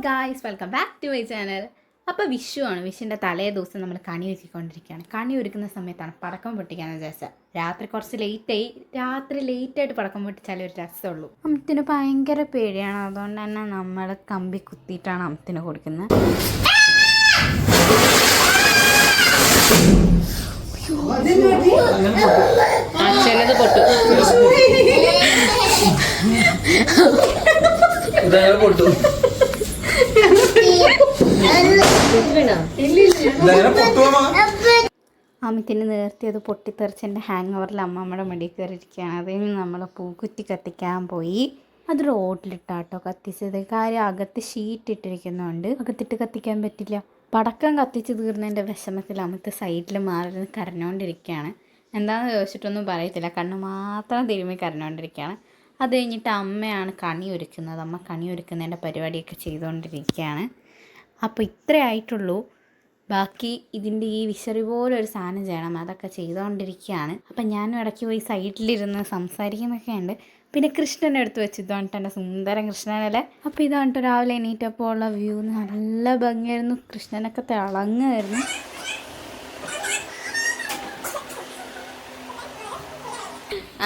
Guys, welcome back to my channel. അപ്പോൾ വിഷുവാണ്. വിഷുവിൻ്റെ തലേ ദിവസം നമ്മൾ കണി ഒരുക്കിക്കൊണ്ടിരിക്കുകയാണ്. കണി ഒരുക്കുന്ന സമയത്താണ് പടക്കം പൊട്ടിക്കാമെന്ന് വിചാരിച്ചത്. രാത്രി കുറച്ച് ലേറ്റായിട്ട് പടക്കം പൊട്ടിച്ചാലേ ഒരു രസമുള്ളൂ. അമ്മത്തിന് ഭയങ്കര പേടിയാണ്. അതുകൊണ്ട് തന്നെ നമ്മൾ കമ്പി കുത്തിയിട്ടാണ് അമ്മത്തിന് കൊടുക്കുന്നത്. ചിലത് പൊട്ടും. അമിത്തിന് നേരത്തെ അത് പൊട്ടിത്തെറിച്ച് എൻ്റെ ഹാങ് ഓവറിൽ അമ്മമ്മയുടെ മടിയിൽ കയറിയിരിക്കുകയാണ്. അതിൽ നമ്മൾ പൂക്കുറ്റി കത്തിക്കാൻ പോയി. അത് റോഡിലിട്ടാട്ടോ കത്തിച്ചത്. കാര്യം അകത്ത് ഷീറ്റ് ഇട്ടിരിക്കുന്നതുകൊണ്ട് അകത്തിട്ട് കത്തിക്കാൻ പറ്റില്ല. പടക്കം കത്തിച്ച് തീർന്നതിൻ്റെ വിഷമത്തിൽ അമിത്ത് സൈഡിൽ മാറി കരഞ്ഞുകൊണ്ടിരിക്കുകയാണ്. എന്താണെന്ന് ചോദിച്ചിട്ടൊന്നും പറയത്തില്ല, കണ്ണ് മാത്രം തിരുമ്മി കരഞ്ഞുകൊണ്ടിരിക്കുകയാണ്. അത് കഴിഞ്ഞിട്ട് അമ്മയാണ് കണി ഒരുക്കുന്നത്. അമ്മ കണി ഒരുക്കുന്നതിൻ്റെ പരിപാടിയൊക്കെ ചെയ്തുകൊണ്ടിരിക്കുകയാണ്. അപ്പോൾ ഇത്രേ ആയിട്ടുള്ളൂ. ബാക്കി ഇതിൻ്റെ ഈ വിശറി പോലെ ഒരു സാധനം ചെയ്യണം, അതൊക്കെ ചെയ്തുകൊണ്ടിരിക്കുകയാണ്. അപ്പം ഞാനും ഇടയ്ക്ക് പോയി സൈഡിലിരുന്ന് സംസാരിക്കുന്നൊക്കെ ഉണ്ട്. പിന്നെ കൃഷ്ണനെ എടുത്ത് വെച്ച് ഇതാണ് എൻ്റെ സുന്ദരൻ കൃഷ്ണനല്ലേ. അപ്പോൾ ഇതാണ് രാവിലെ എണീറ്റപ്പോൾ ഉള്ള വ്യൂ. നല്ല ഭംഗിയായിരുന്നു. കൃഷ്ണനൊക്കെ തിളങ്ങുമായിരുന്നു.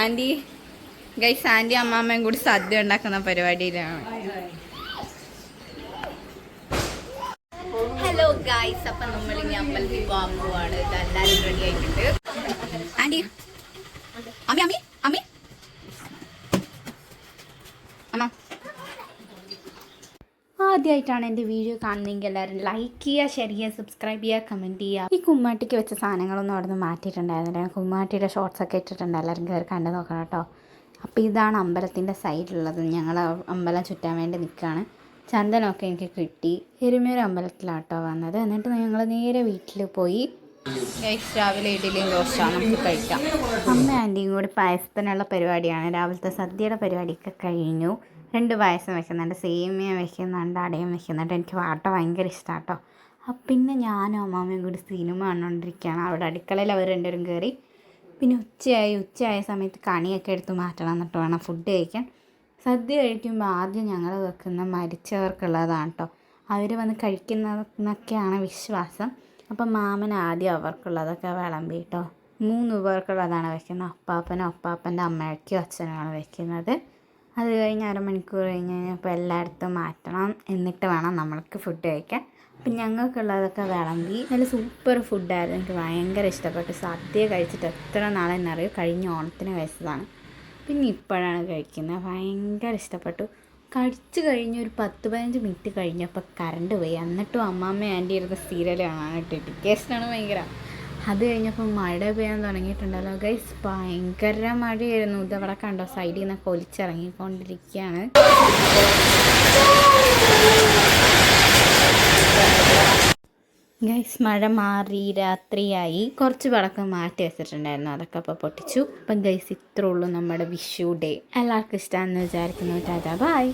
ആൻറ്റി ഗൈസ്, ആൻറ്റി അമ്മാമ്മയും കൂടി സദ്യ ഉണ്ടാക്കുന്ന പരിപാടിയിലാണ്. ഹലോ ഗൈസ്, അപ്പം നമ്മളിനി അമ്പലത്തിൽ പോകാൻ പോവാണ്. ഇതെല്ലാവരും റെഡി ആയിട്ടുണ്ട്. ആൻറ്റി അമ്മി അമ്മി അമ്മി അമ്മ, ആദ്യമായിട്ടാണ് എൻ്റെ വീഡിയോ കാണുന്നതെങ്കിൽ എല്ലാവരും ലൈക്ക് ചെയ്യുക, ഷെയർ ചെയ്യുക, സബ്സ്ക്രൈബ് ചെയ്യുക, കമൻറ്റ് ചെയ്യുക. ഈ കുമ്മാട്ടിക്ക് വെച്ച സാധനങ്ങളൊന്നും അവിടെ നിന്ന് മാറ്റിയിട്ടുണ്ടായിരുന്നില്ല. കുമ്മാട്ടിയുടെ ഷോർട്സൊക്കെ ഇട്ടിട്ടുണ്ട്. എല്ലാവരും കയറി കണ്ടു നോക്കണം കേട്ടോ. അപ്പോൾ ഇതാണ് അമ്പലത്തിൻ്റെ സൈഡിലുള്ളത്. ഞങ്ങൾ അമ്പലം ചുറ്റാൻ വേണ്ടി നിൽക്കുകയാണ്. ചന്ദനമൊക്കെ എനിക്ക് കിട്ടി. എരുമേരു അമ്പലത്തിലാട്ടോ വന്നത്. എന്നിട്ട് ഞങ്ങൾ നേരെ വീട്ടിൽ പോയി. രാവിലെ ഇഡ്ഡലിയും ദോശ നമുക്ക് കഴിക്കാം. അമ്മ ആൻറ്റിയും കൂടി പായസത്തിനുള്ള പരിപാടിയാണ്. രാവിലത്തെ സദ്യയുടെ പരിപാടിയൊക്കെ കഴിഞ്ഞു. 2 പായസം വെക്കുന്നുണ്ട്, സേമിയ വെക്കുന്നുണ്ട്, അടയും വെക്കുന്നുണ്ട്. എനിക്ക് വാട്ട ഭയങ്കര ഇഷ്ടമാണ് കേട്ടോ. പിന്നെ ഞാനും അമ്മാമ്മയും കൂടി സിനിമ കണ്ടുകൊണ്ടിരിക്കുകയാണ്. അവിടെ അടുക്കളയിൽ അവർ രണ്ടുപേരും കയറി. പിന്നെ ഉച്ചയായ സമയത്ത് കണിയൊക്കെ എടുത്ത് മാറ്റണം, എന്നിട്ട് വേണം ഫുഡ് കഴിക്കാൻ. സദ്യ കഴിക്കുമ്പോൾ ആദ്യം ഞങ്ങൾ വെക്കുന്ന മരിച്ചവർക്കുള്ളതാണ് കേട്ടോ. അവർ വന്ന് കഴിക്കുന്നതെന്നൊക്കെയാണ് വിശ്വാസം. അപ്പം മാമൻ ആദ്യം അവർക്കുള്ളതൊക്കെ വിളമ്പി കേട്ടോ. 3 പേർക്കുള്ളതാണ് വെക്കുന്നത്. അപ്പാപ്പൻ്റെ അമ്മയ്ക്കും അച്ഛനുമാണ് വെക്കുന്നത്. അത് കഴിഞ്ഞ് അരമണിക്കൂർ കഴിഞ്ഞ് കഴിഞ്ഞപ്പോൾ എല്ലായിടത്തും മാറ്റണം, എന്നിട്ട് വേണം നമ്മൾക്ക് ഫുഡ് കഴിക്കാൻ. അപ്പം ഞങ്ങൾക്കുള്ളതൊക്കെ വിളമ്പി. നല്ല സൂപ്പർ ഫുഡായിരുന്നു. എനിക്ക് ഭയങ്കര ഇഷ്ടപ്പെട്ടു. സദ്യ കഴിച്ചിട്ട് എത്ര നാളെന്നറിയും. കഴിഞ്ഞ ഓണത്തിന് കഴിച്ചതാണ്. പിന്നെ ഇപ്പോഴാണ് കഴിക്കുന്നത്. ഭയങ്കര ഇഷ്ടപ്പെട്ടു. കഴിച്ച് കഴിഞ്ഞ് ഒരു 10-15 മിനിറ്റ് കഴിഞ്ഞപ്പോൾ കറണ്ട് പോയി. എന്നിട്ടും അമ്മാമ്മ ആൻറ്റി ഇരുന്ന സീരിയൽ കാണാൻ ഡെഡിക്കേഷനാണ് ഭയങ്കര. അത് കഴിഞ്ഞപ്പോൾ മഴ പെയ്യാൻ തുടങ്ങിയിട്ടുണ്ടല്ലോ ഗൈസ്. ഭയങ്കര മഴയായിരുന്നു. ഇതവിടെ കണ്ടോ, സൈഡിൽ നിന്നൊക്കെ ഒലിച്ചിറങ്ങിക്കൊണ്ടിരിക്കുകയാണ്. ഗൈസ്, മഴ മാറി രാത്രിയായി. കുറച്ച് പടക്കം മാറ്റി വെച്ചിട്ടുണ്ടായിരുന്നു, അതൊക്കെ അപ്പോൾ പൊട്ടിച്ചു. അപ്പം ഗൈസ്, ഇത്രേ ഉള്ളൂ നമ്മുടെ വിഷു ഡേ. എല്ലാവർക്കും ഇഷ്ടമാണെന്ന് വിചാരിക്കുന്നു. Tata bye.